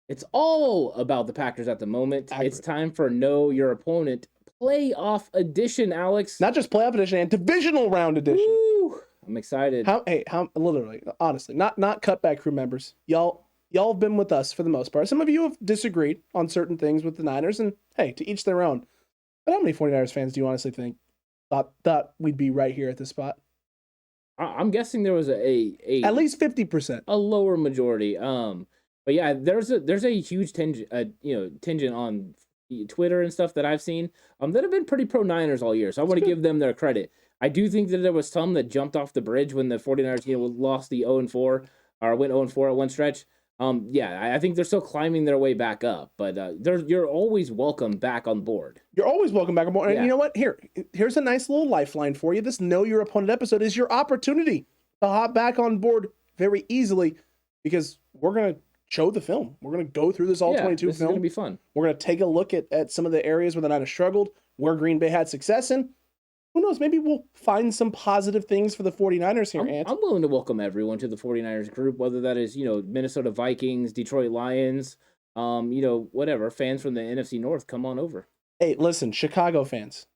It's all about the Packers at the moment. Accurate. It's time for Know Your Opponent playoff edition, Alex. Not just playoff edition, and divisional round edition. Woo! I'm excited. Literally, honestly, not Cutback crew members. Y'all have been with us for the most part. Some of you have disagreed on certain things with the Niners, and hey, to each their own. But how many 49ers fans do you honestly think thought we'd be right here at this spot? I'm guessing there was a at least 50%, a lower majority. But yeah, there's a huge tangent on Twitter and stuff that I've seen that have been pretty pro Niners all year. So I want to give them their credit. I do think that there was some that jumped off the bridge when the 49ers lost the 0-4 or went 0-4 at one stretch. I think they're still climbing their way back up, but you're always welcome back on board. You're always welcome back on board. And you know what? Here's a nice little lifeline for you. This Know Your Opponent episode is your opportunity to hop back on board very easily, because we're going to show the film. We're going to go through this all-22 film. This is going to be fun. We're going to take a look at some of the areas where the Niners struggled, where Green Bay had success in. Who knows? Maybe we'll find some positive things for the 49ers here, Ant. I'm willing to welcome everyone to the 49ers group, whether that is, Minnesota Vikings, Detroit Lions, whatever. Fans from the NFC North, come on over. Hey, listen, Chicago fans.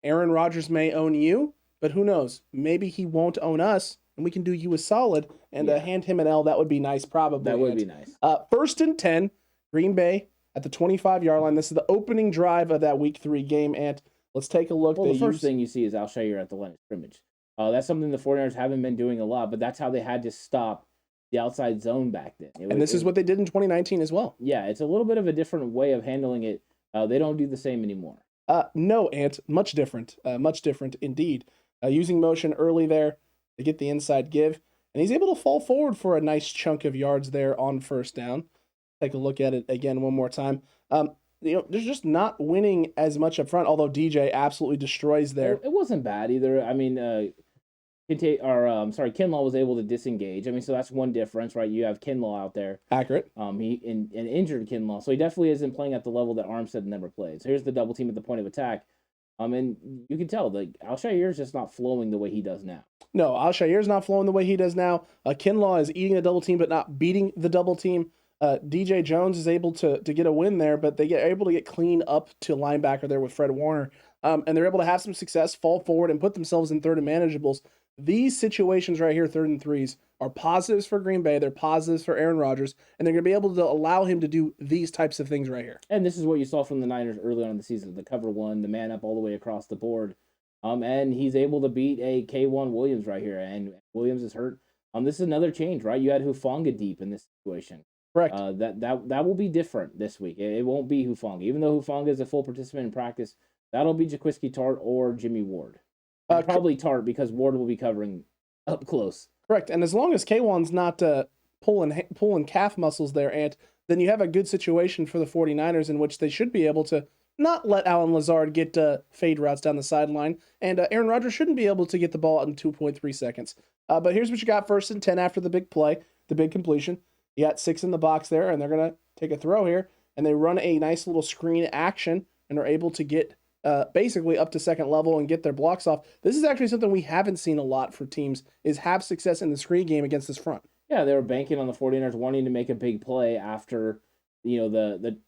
Aaron Rodgers may own you, but who knows? Maybe he won't own us, and we can do you a solid and hand him an L. That would be nice, probably. That would be nice. 1st and 10, Green Bay at the 25-yard line. This is the opening drive of that Week 3 game, Ant. Let's take a look. Well, the first thing you see is Alshire at the line of scrimmage. That's something the 49ers haven't been doing a lot, but that's how they had to stop the outside zone back then. This is what they did in 2019 as well. Yeah, it's a little bit of a different way of handling it. They don't do the same anymore. No, Ant, much different. Much different indeed. Using motion early there to get the inside give, and he's able to fall forward for a nice chunk of yards there on first down. Take a look at it again one more time. There's just not winning as much up front, although DJ absolutely destroys there. It wasn't bad either. I mean, Kinlaw was able to disengage. I mean, so that's one difference, right? You have Kinlaw out there. Accurate. He an injured Kinlaw, so he definitely isn't playing at the level that Armstead never played. So here's the double team at the point of attack. And you can tell, Alshire's just not flowing the way he does now. No, Alshire's not flowing the way he does now. Kinlaw is eating the double team, but not beating the double team. DJ Jones is able to get a win there, but they get able to get clean up to linebacker there with Fred Warner. And they're able to have some success, fall forward, and put themselves in third and manageables. These situations right here, 3rd and 3s, are positives for Green Bay. They're positives for Aaron Rodgers, and they're going to be able to allow him to do these types of things right here. And this is what you saw from the Niners early on in the season, the cover one, the man up all the way across the board. And he's able to beat a K1 Williams right here, and Williams is hurt. This is another change, right? You had Hufanga deep in this situation. Correct. That will be different this week. It won't be Hufanga. Even though Hufanga is a full participant in practice, that'll be Jaquiski Tartt or Jimmy Ward. Probably Tartt, because Ward will be covering up close. Correct. And as long as K1's not pulling calf muscles there, Ant, then you have a good situation for the 49ers in which they should be able to not let Alan Lazard get fade routes down the sideline, and Aaron Rodgers shouldn't be able to get the ball out in 2.3 seconds. But here's what you got: 1st and 10 after the big play, the big completion. You got 6 in the box there, and they're going to take a throw here, and they run a nice little screen action and are able to get basically up to second level and get their blocks off. This is actually something we haven't seen a lot for teams, is have success in the screen game against this front. Yeah, they were banking on the 49ers wanting to make a big play after, the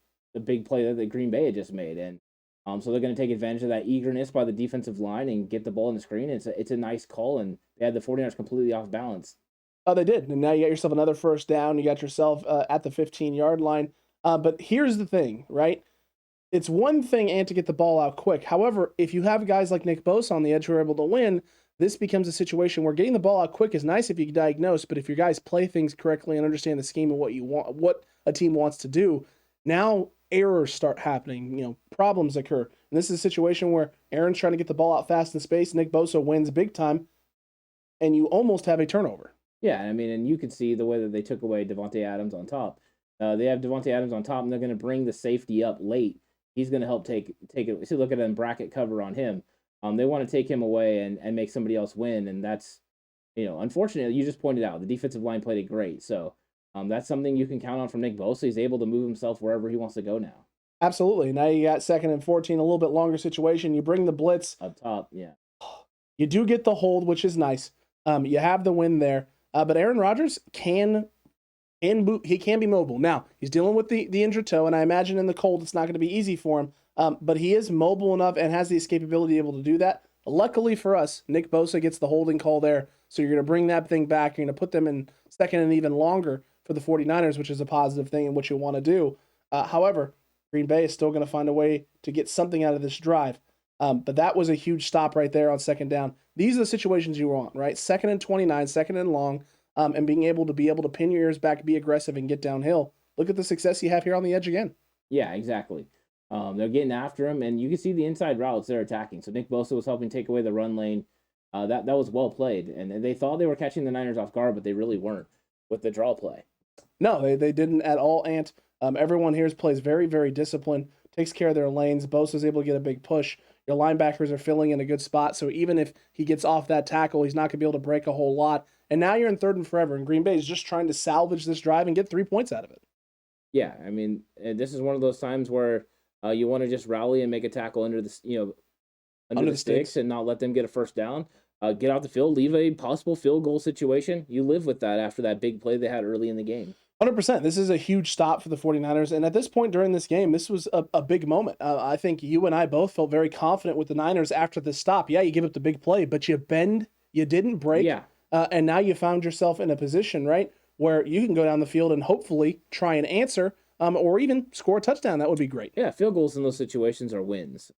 big play that the Green Bay had just made. And so they're going to take advantage of that eagerness by the defensive line and get the ball in the screen. It's a nice call, and they had the 49ers completely off balance. Oh, they did. And now you got yourself another first down. You got yourself at the 15-yard line. But here's the thing, right? It's one thing, and to get the ball out quick. However, if you have guys like Nick Bosa on the edge who are able to win, this becomes a situation where getting the ball out quick is nice if you can diagnose, but if your guys play things correctly and understand the scheme of what you want, what a team wants to do, now errors start happening. Problems occur. And this is a situation where Aaron's trying to get the ball out fast in space. Nick Bosa wins big time, and you almost have a turnover. Yeah, I mean, and you could see the way that they took away Devontae Adams on top. They have Devontae Adams on top, and they're going to bring the safety up late. He's going to help take it. See, look at them bracket cover on him. They want to take him away and make somebody else win, and that's, unfortunately, you just pointed out, the defensive line played it great. So that's something you can count on from Nick Bosa. He's able to move himself wherever he wants to go now. Absolutely. Now you got 2nd and 14, a little bit longer situation. You bring the blitz. Up top, yeah. You do get the hold, which is nice. You have the win there. But Aaron Rodgers can He can be mobile. Now, he's dealing with the injured toe, and I imagine in the cold it's not going to be easy for him. But he is mobile enough and has the escapability able to do that. Luckily for us, Nick Bosa gets the holding call there. So you're going to bring that thing back. You're going to put them in second and even longer for the 49ers, which is a positive thing and what you want to do. However, Green Bay is still going to find a way to get something out of this drive. But that was a huge stop right there on second down. These are the situations you want, right? Second and 29, second and long, and being able to pin your ears back, be aggressive, and get downhill. Look at the success you have here on the edge again. Yeah, exactly. They're getting after him, and you can see the inside routes they're attacking. So Nick Bosa was helping take away the run lane. That was well played, and they thought they were catching the Niners off guard, but they really weren't with the draw play. No, they didn't at all, Ant. Everyone here plays very, very disciplined, takes care of their lanes. Bosa's able to get a big push. Your linebackers are filling in a good spot, so even if he gets off that tackle, he's not going to be able to break a whole lot. And now you're in third and forever, and Green Bay is just trying to salvage this drive and get 3 points out of it. Yeah, I mean, this is one of those times where you want to just rally and make a tackle under the sticks and not let them get a first down. Get out the field, leave a possible field goal situation. You live with that after that big play they had early in the game. 100%. This is a huge stop for the 49ers. And at this point during this game, this was a big moment. I think you and I both felt very confident with the Niners after this stop. Yeah, you give up the big play, but you bend, you didn't break. Yeah. And now you found yourself in a position, right, where you can go down the field and hopefully try and answer or even score a touchdown. That would be great. Yeah, field goals in those situations are wins.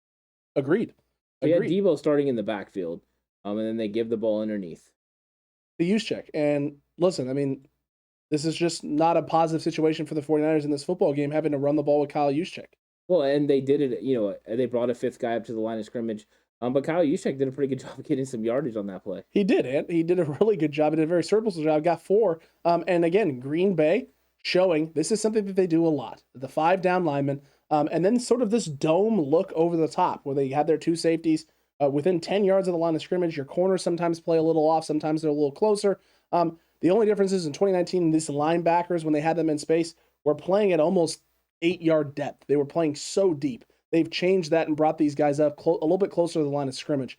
Agreed. We had Debo starting in the backfield, and then they give the ball underneath. The use check. And listen, I mean, this is just not a positive situation for the 49ers in this football game, having to run the ball with Kyle Juszczyk. Well, and they did it, they brought a fifth guy up to the line of scrimmage. But Kyle Juszczyk did a pretty good job of getting some yardage on that play. He did, and he did a really good job. He did a very serviceable job. Got 4. And again, Green Bay showing this is something that they do a lot. The 5 down linemen, and then sort of this dome look over the top where they had their 2 safeties within 10 yards of the line of scrimmage. Your corners sometimes play a little off, sometimes they're a little closer. The only difference is in 2019, these linebackers, when they had them in space, were playing at almost 8-yard depth. They were playing so deep. They've changed that and brought these guys up a little bit closer to the line of scrimmage.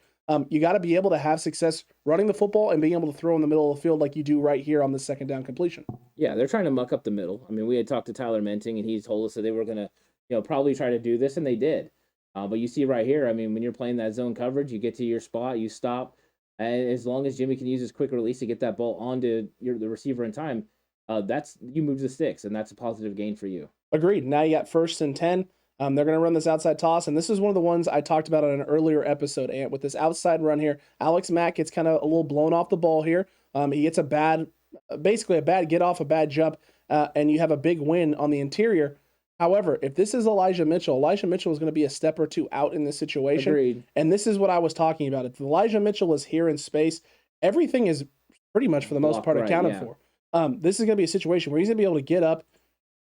You got to be able to have success running the football and being able to throw in the middle of the field like you do right here on the second down completion. Yeah, they're trying to muck up the middle. I mean, we had talked to Tyler Menting, and he told us that they were going to, probably try to do this, and they did. But you see right here, I mean, when you're playing that zone coverage, you get to your spot, you stop, and as long as Jimmy can use his quick release to get that ball onto the receiver in time, you move the sticks, and that's a positive gain for you. Agreed. Now you got 1st and 10. They're going to run this outside toss, and this is one of the ones I talked about on an earlier episode, Ant, with this outside run here. Alex Mack gets kind of a little blown off the ball here. He gets basically a bad get off, a bad jump, and you have a big win on the interior. However, if this is Elijah Mitchell is going to be a step or 2 out in this situation. Agreed. And this is what I was talking about. If Elijah Mitchell is here in space, everything is pretty much for the most part accounted for. This is going to be a situation where he's going to be able to get up.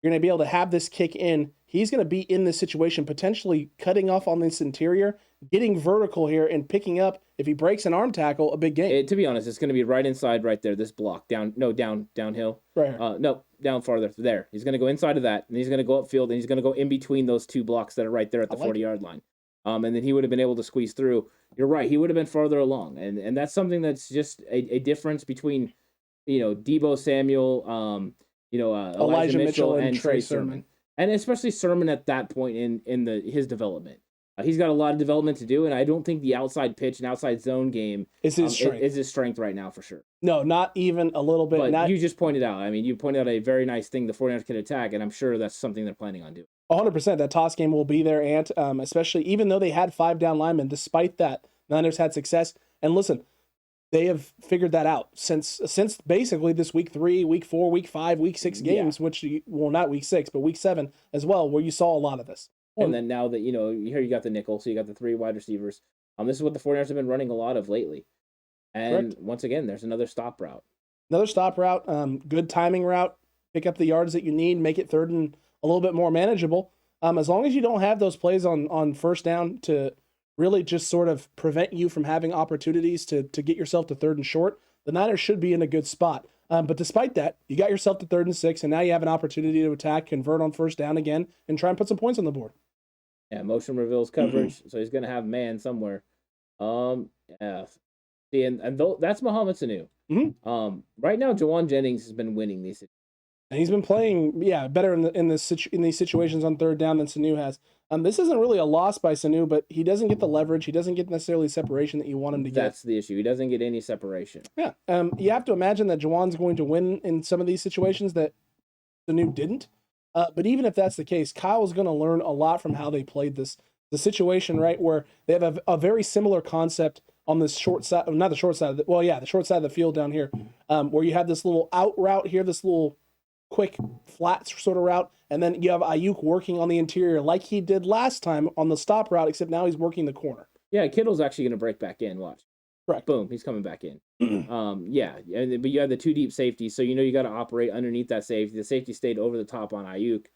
You're going to be able to have this kick in. He's going to be in this situation, potentially cutting off on this interior, getting vertical here, and picking up, if he breaks an arm tackle, a big gain. To be honest, it's going to be right inside right there, this block. Downhill. Right here. No, down farther. There. He's going to go inside of that, and he's going to go upfield, and he's going to go in between those 2 blocks that are right there at the 40-yard line. And then he would have been able to squeeze through. You're right. He would have been farther along. And that's something that's just a difference between, Debo Samuel, Elijah Mitchell and Trey Sermon. And especially Sermon at that point in his development. He's got a lot of development to do, and I don't think the outside pitch and outside zone game is his strength right now for sure. No, not even a little bit. But you just pointed out, you pointed out a very nice thing the 49ers can attack, and I'm sure that's something they're planning on doing. 100%. That toss game will be there, Ant, especially even though they had 5 down linemen. Despite that, Niners had success. And listen, they have figured that out since basically this week 3, week 4, week 5, week 6 games, which, not week 6, but week 7 as well, where you saw a lot of this. And then now that, here you got the nickel, so you got the 3 wide receivers. This is what the 49ers have been running a lot of lately. And Correct. Once again, there's another stop route. Good timing route. Pick up the yards that you need, make it third and a little bit more manageable. As long as you don't have those plays on first down to really just sort of prevent you from having opportunities to get yourself to 3rd and short, the Niners should be in a good spot. But despite that, you got yourself to 3rd and 6, and now you have an opportunity to attack, convert on first down again, and try and put some points on the board. Yeah, motion reveals coverage, so he's going to have man somewhere. Yeah. See, and that's Mohamed Sanu. Mm-hmm. Right now, Jawan Jennings has been winning these. And he's been playing, better in these situations on third down than Sanu has. This isn't really a loss by Sanu, but he doesn't get the leverage. He doesn't get necessarily separation that you want him to get. That's the issue. He doesn't get any separation. Yeah. You have to imagine that Juwan's going to win in some of these situations that Sanu didn't. But even if that's the case, Kyle's going to learn a lot from how they played this. The situation, right, where they have a very similar concept on this short side, not the short side, the short side of the field down here, where you have this little out route here, this little quick flat sort of route, and then you have Ayuk working on the interior like he did last time on the stop route, except now he's working the corner. Yeah, Kittle's actually going to break back in. Watch. Correct. Boom, he's coming back in. But you have the two deep safeties, so you got to operate underneath that safety. The safety stayed over the top on Ayuk,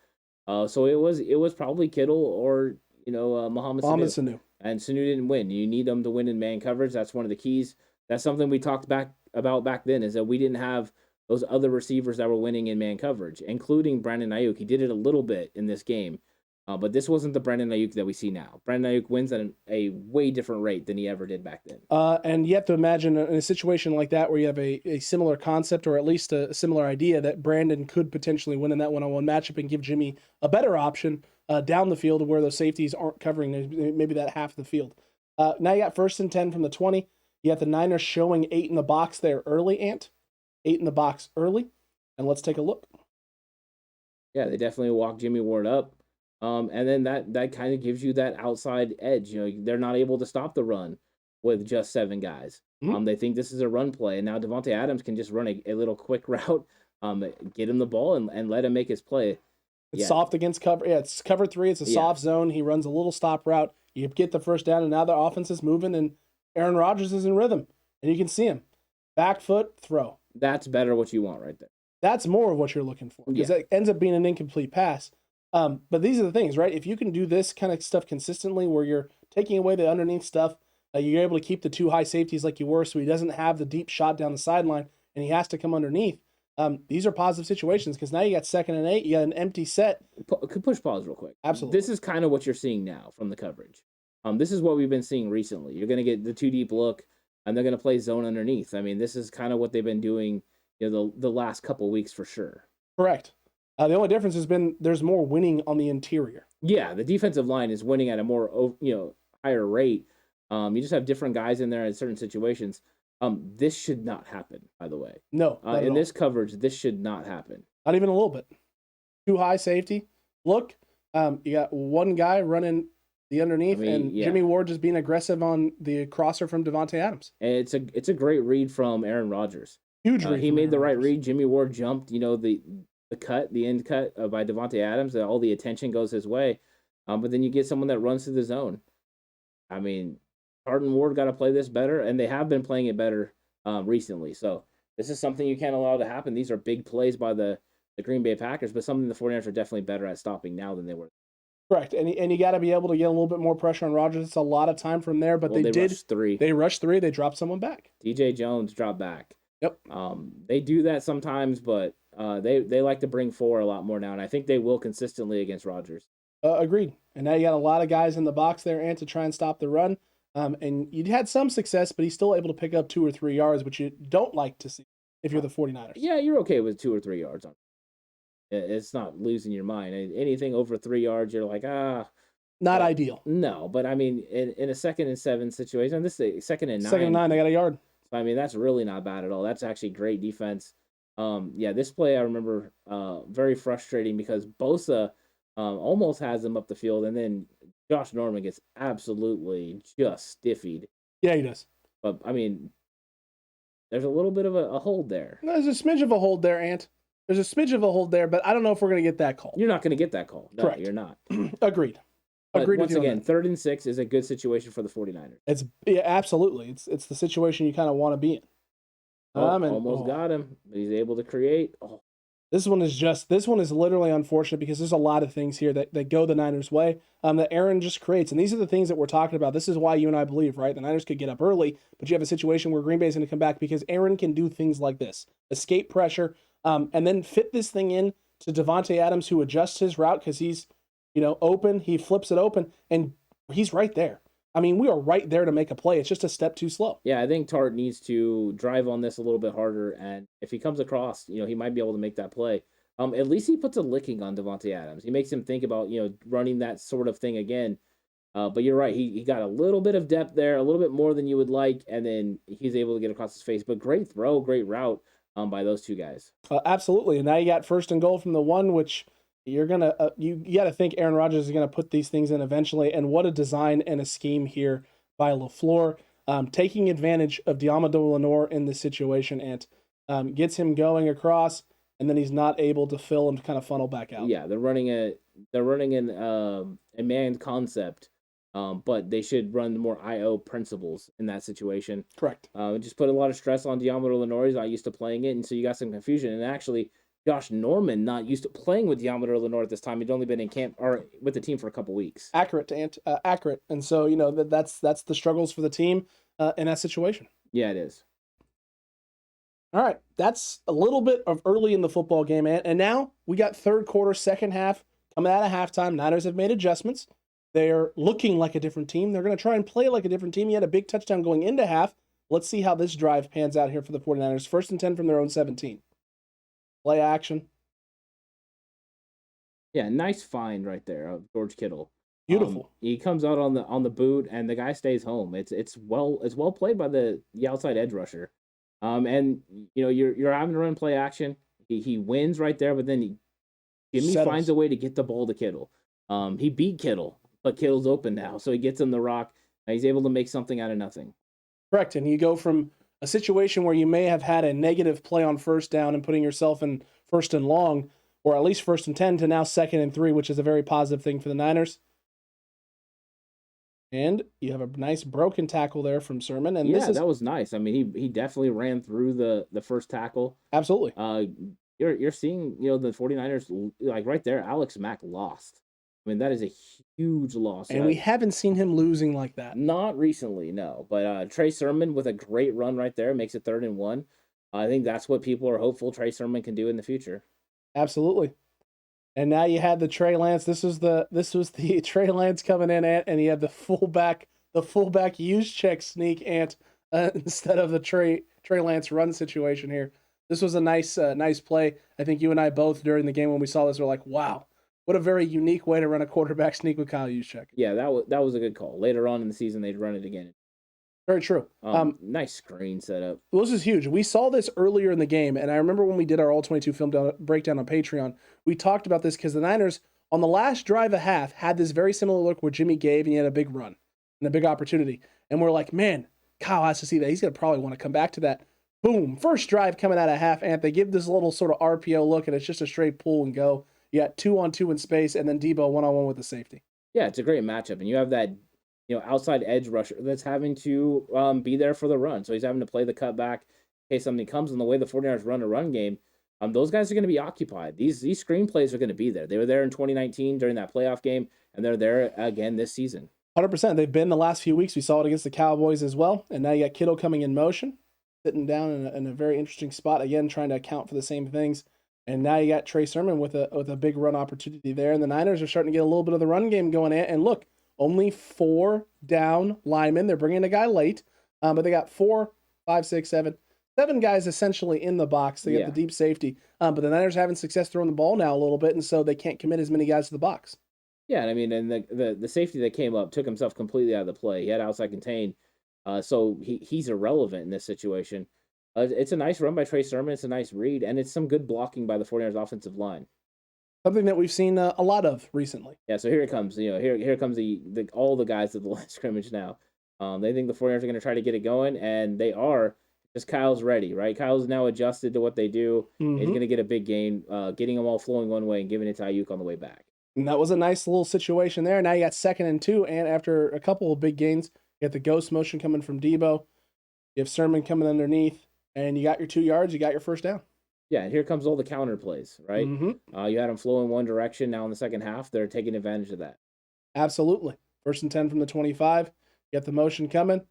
so it was probably Kittle or Mohamed Sanu. And Sanu didn't win. You need them to win in man coverage. That's one of the keys. That's something we talked about back then, is that we didn't have those other receivers that were winning in man coverage, including Brandon Ayuk. He did it a little bit in this game, but this wasn't the Brandon Ayuk that we see now. Brandon Ayuk wins at a way different rate than he ever did back then. And you have to imagine in a situation like that where you have a similar concept, or at least a similar idea, that Brandon could potentially win in that one-on-one matchup and give Jimmy a better option down the field where those safeties aren't covering maybe that half of the field. Now you got 1st and 10 from the 20. You got the Niners showing 8 in the box there early, Ant. 8 in the box early. And let's take a look. Yeah, they definitely walk Jimmy Ward up. And then that kind of gives you that outside edge. They're not able to stop the run with just 7 guys. Mm-hmm. They think this is a run play. And now Davante Adams can just run a little quick route, get him the ball and let him make his play. It's soft against cover. Yeah, it's cover 3. It's a soft zone. He runs a little stop route. You get the first down, and now the offense is moving, and Aaron Rodgers is in rhythm. And you can see him. Back foot, throw. That's better what you want right there. That's more of what you're looking for, because it ends up being an incomplete pass. But these are the things, right? If you can do this kind of stuff consistently where you're taking away the underneath stuff, you're able to keep the 2 high safeties like you were, so he doesn't have the deep shot down the sideline, and he has to come underneath. These are positive situations, because now you got 2nd and 8, you got an empty set. Could push pause real quick. Absolutely. This is kind of what you're seeing now from the coverage. This is what we've been seeing recently. You're going to get the 2 deep look, and they're going to play zone underneath. I mean, this is kind of what they've been doing, the last couple weeks for sure. Correct. The only difference has been there's more winning on the interior. Yeah, the defensive line is winning at a more higher rate. You just have different guys in there in certain situations. This should not happen, by the way. No. In this coverage, this should not happen. Not even a little bit. 2 high safety. Look, you got 1 guy running the underneath, Jimmy Ward just being aggressive on the crosser from Davante Adams. And it's a great read from Aaron Rodgers. Huge read. He made the right read. Jimmy Ward jumped, the end cut by Davante Adams. All the attention goes his way. But then you get someone that runs through the zone. I mean, Hart and Ward got to play this better, and they have been playing it better recently. So this is something you can't allow to happen. These are big plays by the Green Bay Packers, but something the 49ers are definitely better at stopping now than they were. Correct, and you got to be able to get a little bit more pressure on Rodgers. It's a lot of time from there, but they did. Rushed 3. They rushed 3. They dropped someone back. DJ Jones dropped back. Yep. They do that sometimes, but they like to bring 4 a lot more now, and I think they will consistently against Rodgers. Agreed. And now you got a lot of guys in the box there, and to try and stop the run. And you had some success, but he's still able to pick up 2 or 3 yards, which you don't like to see if you're the 49ers. Yeah, you're okay with 2 or 3 yards on. It's not losing your mind. Anything over 3 yards, you're like, not ideal. No, but I mean, in a 2nd and 7 situation, this is 2nd and 9. 2nd and 9, they got a yard. So I mean, that's really not bad at all. That's actually great defense. This play I remember very frustrating because Bosa almost has him up the field, and then Josh Norman gets absolutely just stiffied. Yeah, he does. But I mean, there's a little bit of a hold there. There's a smidge of a hold there, Ant. There's a smidge of a hold there, but I don't know if we're going to get that call. You're not going to get that call. No, correct. You're not. Agreed. But Agreed once with you again, 3rd and 6 is a good situation for the 49ers. Absolutely. It's the situation you kind of want to be in. Almost got him. He's able to create. This one is literally unfortunate because there's a lot of things here that go the Niners' way that Aaron just creates. And these are the things that we're talking about. This is why you and I believe, right? The Niners could get up early, but you have a situation where Green Bay is going to come back because Aaron can do things like this. Escape pressure, and then fit this thing in to Davante Adams, who adjusts his route because he's, open. He flips it open, and he's right there. I mean, we are right there to make a play. It's just a step too slow. Yeah, I think Tart needs to drive on this a little bit harder, and if he comes across, he might be able to make that play. at least he puts a licking on Devontae Adams. He makes him think about, running that sort of thing again. But you're right. He got a little bit of depth there, a little bit more than you would like, and then he's able to get across his face. But great throw, great route by those two guys. Absolutely. And now you got 1st and goal from the 1, which you're going to, you got to think Aaron Rodgers is going to put these things in eventually. And what a design and a scheme here by LaFleur, taking advantage of Diamador Lenore in this situation and gets him going across, and then he's not able to fill and kind of funnel back out. Yeah, they're running a man concept. But they should run more IO principles in that situation. Correct. Just put a lot of stress on Diamador Lenore. He's not used to playing it, and so you got some confusion. And actually, Josh Norman not used to playing with Diamador Lenore at this time. He'd only been in camp or with the team for a couple weeks. Accurate. And so that's the struggles for the team in that situation. Yeah, it is. All right, that's a little bit of early in the football game, and now we got third quarter, second half coming out of halftime. Niners have made adjustments. They're looking like a different team. They're going to try and play like a different team. You had a big touchdown going into half. Let's see how this drive pans out here for the 49ers. 1st and 10 from their own 17. Play action. Yeah, nice find right there of George Kittle. Beautiful. He comes out on the boot, and the guy stays home. It's well played by the outside edge rusher. And you're having to run play action. He wins right there, but then Jimmy finds a way to get the ball to Kittle. He beat Kittle. But Kittle's open now, so he gets him the rock, and he's able to make something out of nothing. Correct, and you go from a situation where you may have had a negative play on 1st down and putting yourself in 1st and long, or at least 1st and 10, to now 2nd and 3, which is a very positive thing for the Niners. And you have a nice broken tackle there from Sermon. And that was nice. I mean, he definitely ran through the first tackle. Absolutely. You're seeing, the 49ers, like right there, Alex Mack lost. I mean, that is a huge loss. And we haven't seen him losing like that. Not recently, no. But Trey Sermon with a great run right there makes it 3rd and 1. I think that's what people are hopeful Trey Sermon can do in the future. Absolutely. And now you had the Trey Lance. This was the Trey Lance coming in, and you had the fullback use check sneak instead of the Trey Lance run situation here. This was a nice play. I think you and I both during the game when we saw this were like, wow. What a very unique way to run a quarterback sneak with Kyle Juszczyk. Yeah, that was a good call. Later on in the season, they'd run it again. Very true. Nice screen setup. Well, this is huge. We saw this earlier in the game, and I remember when we did our All-22 film breakdown on Patreon, we talked about this because the Niners, on the last drive of half, had this very similar look where Jimmy gave, and he had a big run and a big opportunity. And we're like, man, Kyle has to see that. He's going to probably want to come back to that. Boom. First drive coming out of half, and they give this little sort of RPO look, and it's just a straight pull and go. You got 2-on-2 in space, and then Debo 1-on-1 with the safety. Yeah, it's a great matchup, and you have that, outside edge rusher that's having to be there for the run. So he's having to play the cutback in case something comes. And the way the 49ers run a run game, those guys are going to be occupied. These screen plays are going to be there. They were there in 2019 during that playoff game, and they're there again this season. 100%. They've been the last few weeks. We saw it against the Cowboys as well. And now you got Kittle coming in motion, sitting down in a very interesting spot, again, trying to account for the same things. And now you got Trey Sermon with a big run opportunity there. And the Niners are starting to get a little bit of the run game going in. And look, only 4 down linemen. They're bringing a guy late, but they got 4, 5, 6, 7 guys essentially in the box. They got the deep safety. But the Niners are having success throwing the ball now a little bit, and so they can't commit as many guys to the box. Yeah, and I mean, and the safety that came up took himself completely out of the play. He had outside contain, so he's irrelevant in this situation. It's a nice run by Trey Sermon. It's a nice read, and it's some good blocking by the 49ers offensive line. Something that we've seen a lot of recently. Yeah, so here it comes. Here comes all the guys at the line of scrimmage now. They think the 49ers are going to try to get it going, and they are. Just Kyle's ready, right? Kyle's now adjusted to what they do. Mm-hmm. He's going to get a big gain, getting them all flowing one way and giving it to Ayuk on the way back. And that was a nice little situation there. Now you got 2nd and 2, and after a couple of big gains, you got the ghost motion coming from Debo. You have Sermon coming underneath. And you got your 2 yards, you got your 1st down. Yeah, and here comes all the counter plays, right? Mm-hmm. You had them flow in one direction. Now in the second half, they're taking advantage of that. Absolutely. 1st and 10 from the 25. You got the motion coming.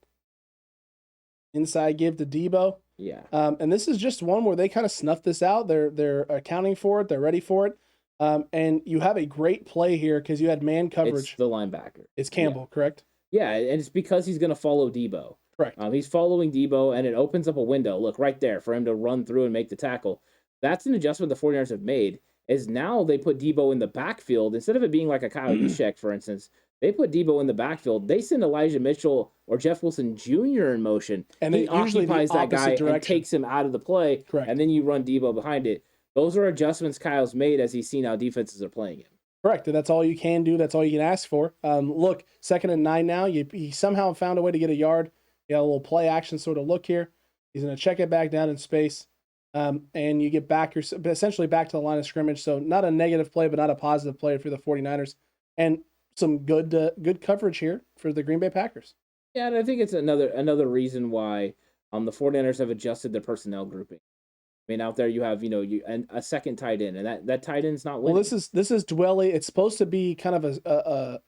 Inside give to Debo. Yeah. And this is just one where they kind of snuffed this out. They're accounting for it. They're ready for it. And you have a great play here because you had man coverage. It's the linebacker. It's Campbell, correct? Yeah, and it's because he's going to follow Debo. Correct. He's following Debo, and it opens up a window, look, right there, for him to run through and make the tackle. That's an adjustment the 49ers have made, is now they put Debo in the backfield instead of it being like a Kyle Juszczyk, for instance. They put Debo in the backfield. They send Elijah Mitchell or Jeff Wilson Jr. in motion. And he occupies that guy and takes him out of the play. Correct. And then you run Debo behind it. Those are adjustments Kyle's made as he's seen how defenses are playing him. Correct. That's all you can do. That's all you can ask for. Look, 2nd and 9 now. He somehow found a way to get a yard. You got a little play action sort of look here. He's going to check it back down in space. And you get back, you're essentially back to the line of scrimmage. So not a negative play, but not a positive play for the 49ers. And some good coverage here for the Green Bay Packers. Yeah, and I think it's another reason why the 49ers have adjusted their personnel grouping. I mean, out there you have, and a second tight end, and that tight end's not winning. Well, this is Dwelly. It's supposed to be kind of a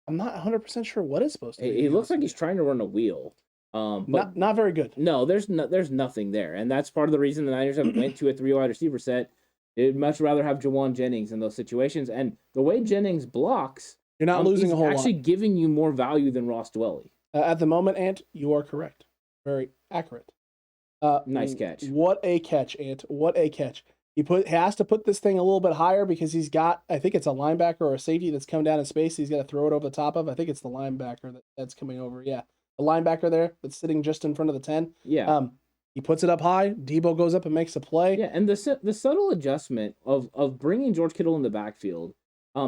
I'm not 100% sure what it's supposed to be. He looks like he's trying to run a wheel. But not very good. No, there's nothing there, and that's part of the reason the Niners have went to a 3 wide receiver set. They'd much rather have Jawan Jennings in those situations, and the way Jennings blocks, you're not losing a whole lot. Actually, giving you more value than Ross Dwelly. At the moment, Ant, you are correct. Very accurate. Nice catch. What a catch, Ant! What a catch. He has to put this thing a little bit higher because he's got, I think it's a linebacker or a safety that's coming down in space. He's got to throw it over the top of. I think it's the linebacker that's coming over. Yeah. The linebacker there that's sitting just in front of the 10. Yeah. He puts it up high. Debo goes up and makes a play. Yeah, and the subtle adjustment of bringing George Kittle in the backfield.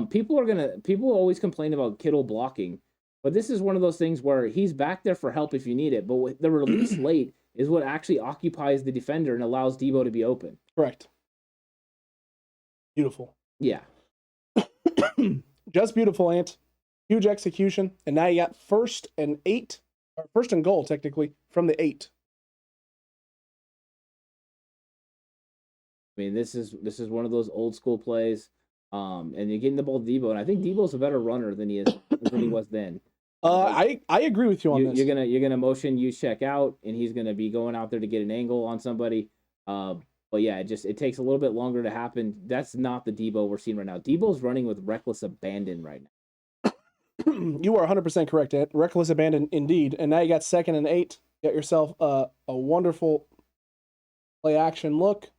People always complain about Kittle blocking, but this is one of those things where he's back there for help if you need it. But with the release late is what actually occupies the defender and allows Debo to be open. Correct. Beautiful. Yeah. Just beautiful, Ant. Huge execution, and now you got 1st and 8. Or 1st and goal, technically, from the 8. I mean, this is one of those old school plays, and you're getting the ball to Debo, and I think Debo's a better runner than he was then. I agree with you on this. You're gonna motion Juszczyk out, and he's gonna be going out there to get an angle on somebody. But yeah, it takes a little bit longer to happen. That's not the Debo we're seeing right now. Debo's running with reckless abandon right now. You are 100% correct, Ed. Reckless abandon indeed. And now you got 2nd and 8. Get yourself a wonderful play action look.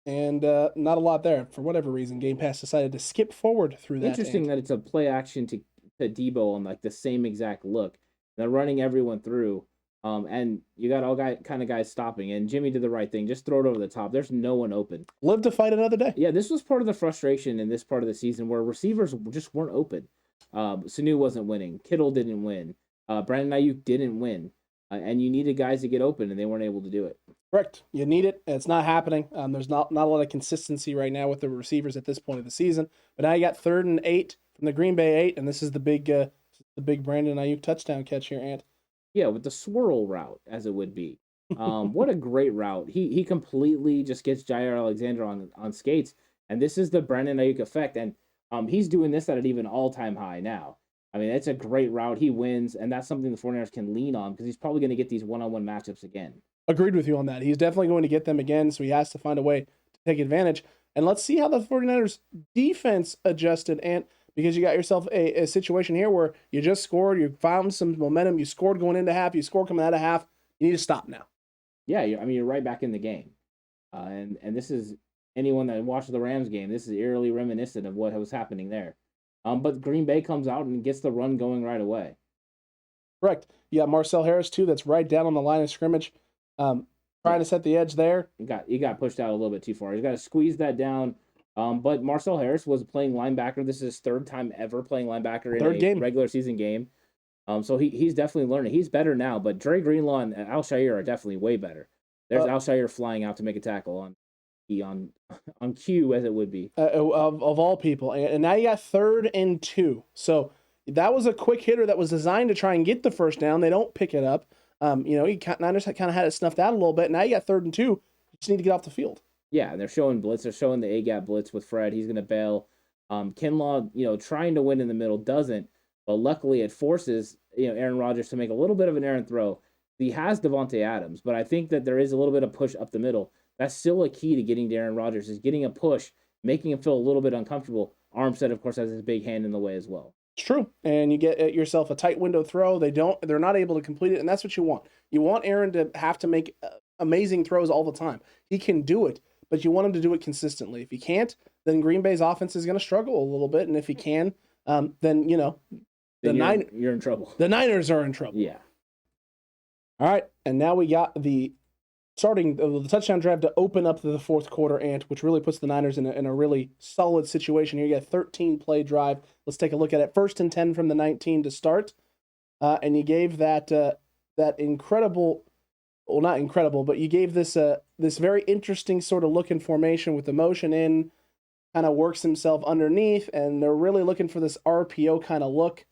And not a lot there. For whatever reason, Game Pass decided to skip forward through that. Interesting that it's a play action to Debo on like the same exact look. They're running everyone through. And you got all kind of guys stopping, and Jimmy did the right thing. Just throw it over the top. There's no one open. Live to fight another day. Yeah, this was part of the frustration in this part of the season where receivers just weren't open. Sanu wasn't winning. Kittle didn't win. Brandon Ayuk didn't win. And you needed guys to get open, and they weren't able to do it. Correct. You need it. And it's not happening. There's not a lot of consistency right now with the receivers at this point of the season. But now you got 3rd and 8 from the Green Bay 8, and this is the big Brandon Ayuk touchdown catch here, Ant. Yeah, with the swirl route, as it would be. What a great route. He completely just gets Jair Alexander on skates, and this is the Brandon Ayuk effect, and he's doing this at an even all-time high now. I mean, it's a great route. He wins, and that's something the 49ers can lean on because he's probably going to get these one-on-one matchups again. Agreed with you on that. He's definitely going to get them again, so he has to find a way to take advantage. And let's see how the 49ers defense adjusted, Ant, because you got yourself a situation here where you just scored, you found some momentum, you scored going into half, you scored coming out of half. You need to stop now. Yeah, you're right back in the game. And this is, anyone that watched the Rams game, this is eerily reminiscent of what was happening there. But Green Bay comes out and gets the run going right away. Correct. You got Marcel Harris, too, that's right down on the line of scrimmage, trying to set the edge there. He got pushed out a little bit too far. He's got to squeeze that down. But Marcel Harris was playing linebacker. This is his 3rd time ever playing linebacker in a regular season game. So he's definitely learning. He's better now, but Dre Greenlaw and Al Shire are definitely way better. There's Al Shire flying out to make a tackle on cue, as it would be. Of all people. And now you got 3rd and 2. So that was a quick hitter that was designed to try and get the first down. They don't pick it up. Niners kind of had it snuffed out a little bit. Now you got 3rd and 2. You just need to get off the field. Yeah, and they're showing blitz. They're showing the A-gap blitz with Fred. He's going to bail. Kinlaw, trying to win in the middle, doesn't. But luckily it forces, Aaron Rodgers to make a little bit of an errant throw. He has Devontae Adams, but I think that there is a little bit of push up the middle. That's still a key to getting to Aaron Rodgers, is getting a push, making him feel a little bit uncomfortable. Armstead, of course, has his big hand in the way as well. It's true. And you get yourself a tight window throw. They're not able to complete it, and that's what you want. You want Aaron to have to make amazing throws all the time. He can do it, but you want him to do it consistently. If he can't, then Green Bay's offense is going to struggle a little bit. And if he can, then, you're in trouble. The Niners are in trouble. Yeah. All right. And now we got the touchdown drive to open up the fourth quarter, which really puts the Niners in a really solid situation here. You got a 13-play drive. Let's take a look at it. 1st and 10 from the 19 to start. And you gave that incredible, well, not incredible, but you gave this very interesting sort of looking formation with the motion in, kind of works himself underneath, and they're really looking for this RPO kind of look.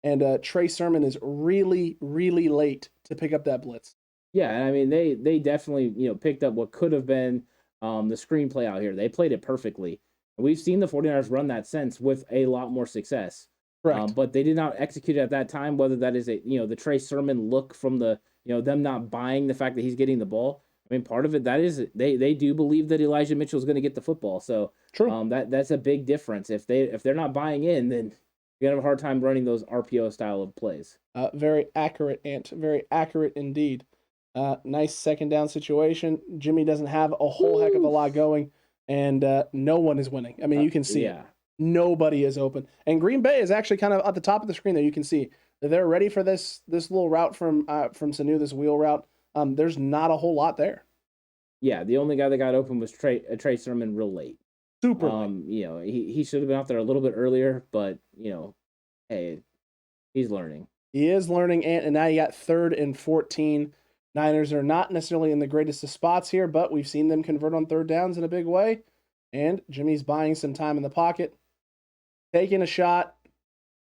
And Trey Sermon is really, really late to pick up that blitz. Yeah, and I mean they definitely picked up what could have been the screenplay out here. They played it perfectly. We've seen the 49ers run that sense with a lot more success. Correct. But they did not execute it at that time. Whether that is the Trey Sermon look from the them not buying the fact that he's getting the ball. I mean, part of it that is they do believe that Elijah Mitchell is going to get the football. So true. That's a big difference. If they're not buying in, then you're gonna have a hard time running those RPO style of plays. Very accurate, Ant. Very accurate indeed. Nice second down situation. Jimmy doesn't have a whole heck of a lot going, and no one is winning. I mean, you can see it. Nobody is open. And Green Bay is actually kind of at the top of the screen there. You can see that they're ready for this little route from Sanu, this wheel route. There's not a whole lot there. Yeah, the only guy that got open was Trey Sermon real late. Super late. He should have been out there a little bit earlier, but hey, he's learning. He is learning, and now you got 3rd and 14. Niners are not necessarily in the greatest of spots here, but we've seen them convert on 3rd downs in a big way. And Jimmy's buying some time in the pocket, taking a shot,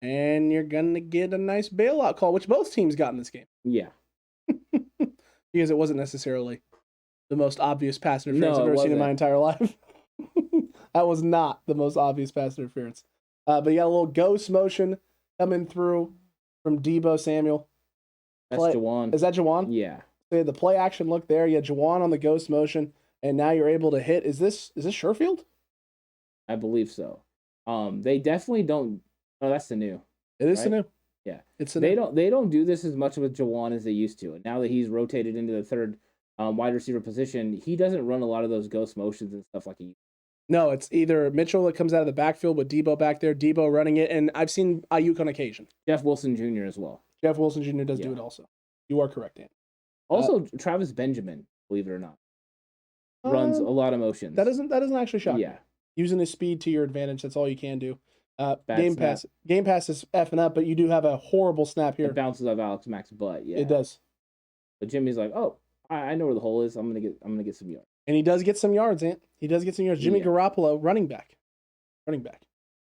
and you're going to get a nice bailout call, which both teams got in this game. Yeah. Because it wasn't necessarily the most obvious pass interference I've ever seen in my entire life. That was not the most obvious pass interference. But you got a little ghost motion coming through from Deebo Samuel. That's Jawan. Is that Jawan? Yeah. So the play action look there. You had Jawan on the ghost motion, and now you're able to hit. Is this Sherfield? I believe so. They definitely don't. Oh, that's Sanu. It is Sanu. Yeah, it's Sanu. They don't do this as much with Jawan as they used to. And now that he's rotated into the 3rd wide receiver position, he doesn't run a lot of those ghost motions and stuff like he used to. No, it's either Mitchell that comes out of the backfield with Deebo back there, Deebo running it, and I've seen Ayuk on occasion. Jeff Wilson Jr. as well. Jeff Wilson Jr. does do it also. You are correct, Dan. Also, Travis Benjamin, believe it or not, runs a lot of motions. That doesn't actually shock me. Yeah. Using his speed to your advantage, that's all you can do. Game Pass is effing up, but you do have a horrible snap here. It bounces off Alex Mack's butt. Yeah, it does. But Jimmy's like, oh, I know where the hole is. I'm gonna get some yards. And he does get some yards, Ant. He does get some yards. Jimmy Garoppolo, running back.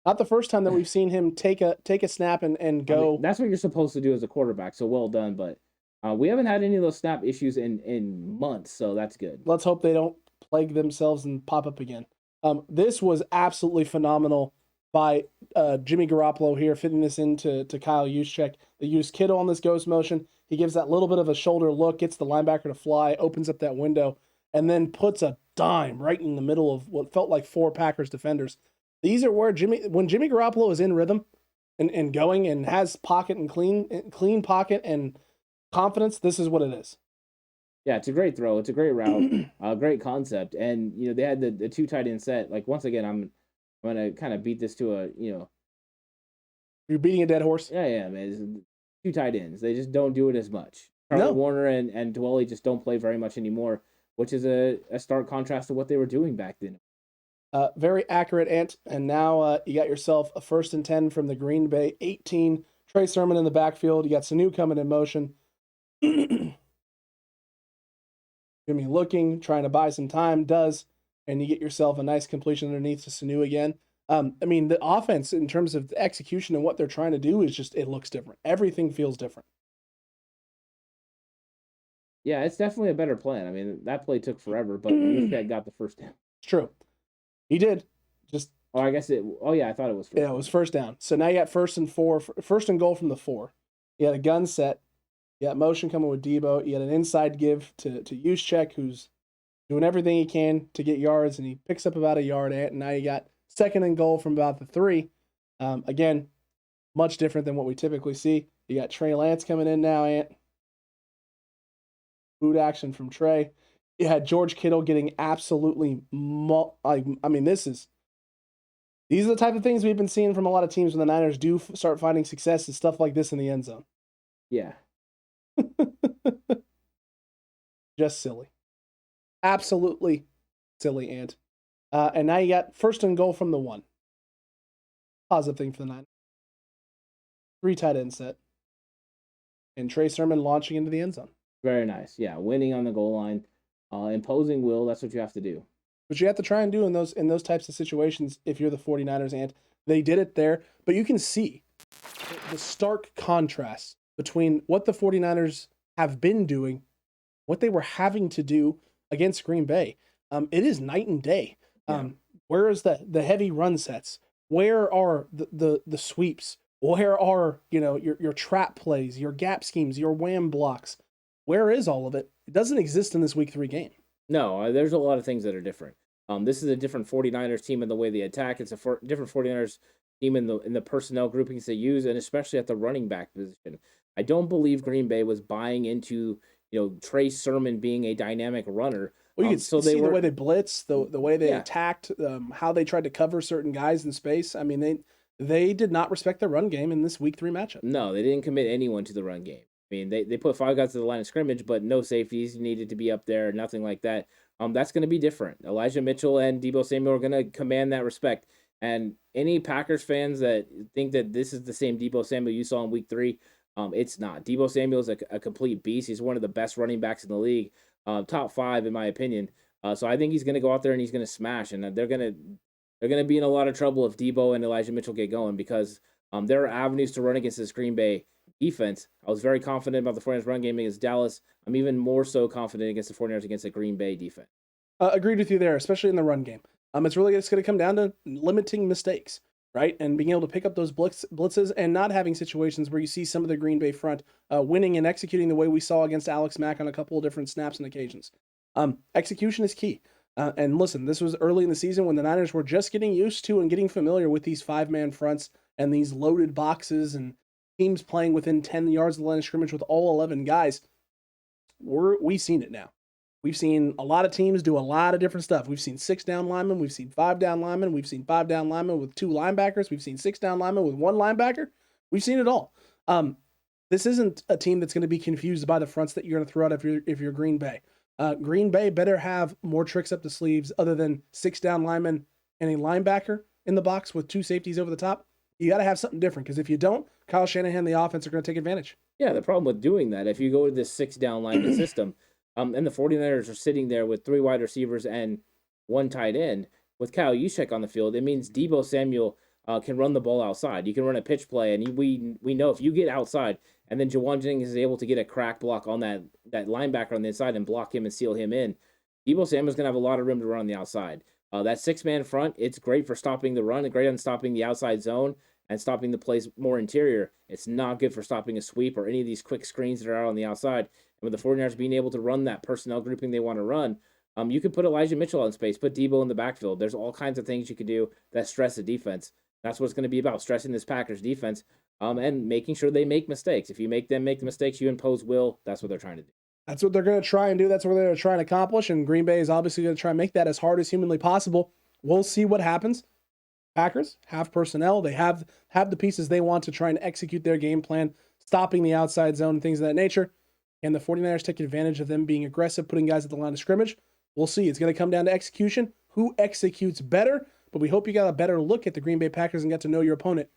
Not the first time that we've seen him take a snap and go. I mean, that's what you're supposed to do as a quarterback. So well done, but we haven't had any of those snap issues in months, so that's good. Let's hope they don't plague themselves and pop up again. This was absolutely phenomenal by Jimmy Garoppolo here, fitting this into Kyle Juszczyk. They use Kittle on this ghost motion. He gives that little bit of a shoulder look, gets the linebacker to fly, opens up that window, and then puts a dime right in the middle of what felt like 4 Packers defenders. These are where when Jimmy Garoppolo is in rhythm and going and has pocket and clean pocket and confidence, this is what it is. Yeah, it's a great throw. It's a great route, great concept. And, they had the 2 tight end set. Like, once again, I'm going to kind of beat this to a, You're beating a dead horse? Yeah, man. It's 2 tight ends. They just don't do it as much. Charlie Warner and Dwelly just don't play very much anymore, which is a stark contrast to what they were doing back then. Very accurate, Ant. And now you got yourself a 1st and 10 from the Green Bay 18. Trey Sermon in the backfield. You got Sanu coming in motion. Jimmy looking, trying to buy some time, and you get yourself a nice completion underneath to Sanu again. I mean, the offense, in terms of the execution and what they're trying to do, is just, it looks different. Everything feels different. Yeah, it's definitely a better plan. I mean, that play took forever, but Juszczyk got the first down. It's true. He did. Just. Oh, I guess I thought it was first down. It was first down. So now you got 1st and goal from the 4. You got a gun set. You got motion coming with Deebo. You got an inside give to Juszczyk, who's doing everything he can to get yards, and he picks up about a yard. And now you got 2nd and goal from about the 3. Again, much different than what we typically see. You got Trey Lance coming in now, Ant. Boot action from Trey. You had George Kittle getting absolutely, these are the type of things we've been seeing from a lot of teams when the Niners do start finding success, is stuff like this in the end zone. Yeah. Just silly. Absolutely silly, Ant. And now you got first and goal from the 1. Positive thing for the Niners. 3 tight end set. And Trey Sermon launching into the end zone. Very nice. Yeah, winning on the goal line, imposing will. That's what you have to do. But you have to try and do in those types of situations if you're the 49ers, and they did it there. But you can see the stark contrast between what the 49ers have been doing, what they were having to do against Green Bay. It is night and day. Where is the heavy run sets? Where are the sweeps? Where are your trap plays, your gap schemes, your wham blocks? Where is all of it? It doesn't exist in this Week 3 game. No, there's a lot of things that are different. This is a different 49ers team in the way they attack. It's a different 49ers team in the personnel groupings they use, and especially at the running back position. I don't believe Green Bay was buying into Trey Sermon being a dynamic runner. Well, you could see the way they blitzed, the way they attacked, how they tried to cover certain guys in space. I mean, they did not respect their run game in this Week 3 matchup. No, they didn't commit anyone to the run game. I mean, they put 5 guys to the line of scrimmage, but no safeties needed to be up there, nothing like that. That's going to be different. Elijah Mitchell and Deebo Samuel are going to command that respect. And any Packers fans that think that this is the same Deebo Samuel you saw in Week 3, it's not. Deebo Samuel is a complete beast. He's one of the best running backs in the league, top 5 in my opinion. So I think he's going to go out there and he's going to smash, and they're going to be in a lot of trouble if Deebo and Elijah Mitchell get going, because there are avenues to run against this Green Bay defense. I was very confident about the 49ers run game against Dallas. I'm even more so confident against the 49ers against the Green Bay defense. Agreed with you there, especially in the run game. It's really just going to come down to limiting mistakes, right? And being able to pick up those blitzes and not having situations where you see some of the Green Bay front winning and executing the way we saw against Alex Mack on a couple of different snaps and occasions. Execution is key. And listen, this was early in the season when the Niners were just getting used to and getting familiar with these 5-man fronts and these loaded boxes and teams playing within 10 yards of the line of scrimmage with all 11 guys. We've seen it now. We've seen a lot of teams do a lot of different stuff. We've seen 6 down linemen. We've seen 5 down linemen. We've seen 5 down linemen with 2 linebackers. We've seen 6 down linemen with 1 linebacker. We've seen it all. This isn't a team that's going to be confused by the fronts that you're going to throw out if you're Green Bay. Green Bay better have more tricks up the sleeves other than 6 down linemen and a linebacker in the box with 2 safeties over the top. You got to have something different, because if you don't, Kyle Shanahan and the offense are going to take advantage. Yeah, the problem with doing that, if you go to this 6 down lineman system, and the 49ers are sitting there with 3 wide receivers and 1 tight end, with Kyle Juszczyk on the field, it means Deebo Samuel can run the ball outside. You can run a pitch play, and we know if you get outside, and then Jawan Jennings is able to get a crack block on that linebacker on the inside and block him and seal him in, Deebo Samuel's going to have a lot of room to run on the outside. That 6-man front, it's great for stopping the run and great on stopping the outside zone and stopping the plays more interior. It's not good for stopping a sweep or any of these quick screens that are out on the outside. And with the 49ers being able to run that personnel grouping they want to run, you could put Elijah Mitchell in space, put Deebo in the backfield. There's all kinds of things you could do that stress the defense. That's what it's going to be about, stressing this Packers defense and making sure they make mistakes. If you make them make the mistakes, you impose will. That's what they're trying to do. That's what they're going to try and do. That's what they're trying to accomplish. And Green Bay is obviously going to try and make that as hard as humanly possible. We'll see what happens. Packers have personnel. They have the pieces they want to try and execute their game plan, stopping the outside zone and things of that nature. And the 49ers take advantage of them being aggressive, putting guys at the line of scrimmage. We'll see. It's going to come down to execution. Who executes better? But we hope you got a better look at the Green Bay Packers and got to know your opponent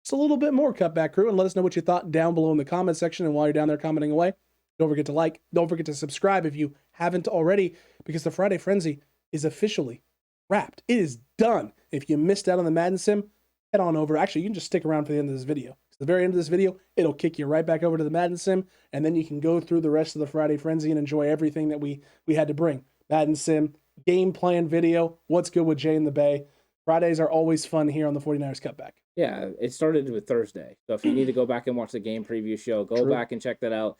just a little bit more, Cutback Crew, and let us know what you thought down below in the comment section. And while you're down there commenting away, don't forget to like, don't forget to subscribe if you haven't already, because the Friday Frenzy is officially wrapped. It is done. If you missed out on the Madden Sim, head on over. Actually, you can just stick around for the end of this video. At the very end of this video, it'll kick you right back over to the Madden Sim, and then you can go through the rest of the Friday Frenzy and enjoy everything that we had to bring. Madden Sim, game plan video, what's good with Jay in the Bay. Fridays are always fun here on the 49ers Cutback. Yeah, it started with Thursday. So if you need to go back and watch the game preview show, go back and check that out.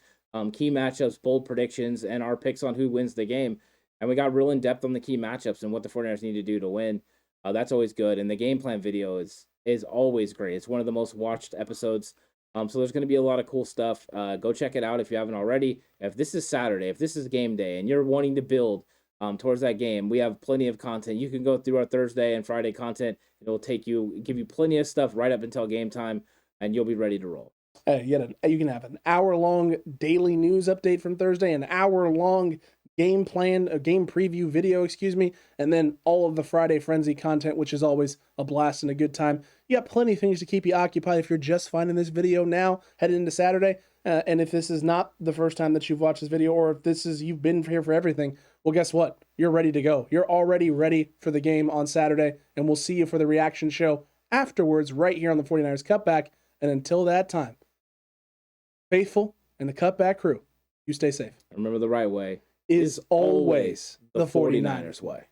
Key matchups, bold predictions, and our picks on who wins the game. And we got real in-depth on the key matchups and what the 49ers need to do to win. That's always good. And the game plan video is always great. It's one of the most watched episodes So there's going to be a lot of cool stuff. Go check it out if you haven't already. If this is Saturday, if this is game day, and you're wanting to build towards that game, we have plenty of content. You can go through our Thursday and Friday content. It'll give you plenty of stuff right up until game time, and you'll be ready to roll. You can have an hour-long daily news update from Thursday, an hour-long game preview video, and then all of the Friday Frenzy content, which is always a blast and a good time. You got plenty of things to keep you occupied if you're just finding this video now, headed into Saturday. And if this is not the first time that you've watched this video, or if you've been here for everything, well, guess what? You're ready to go. You're already ready for the game on Saturday, and we'll see you for the reaction show afterwards right here on the 49ers Cutback. And until that time, Faithful and the Cutback crew, you stay safe. Remember, the right way is always the 49ers way.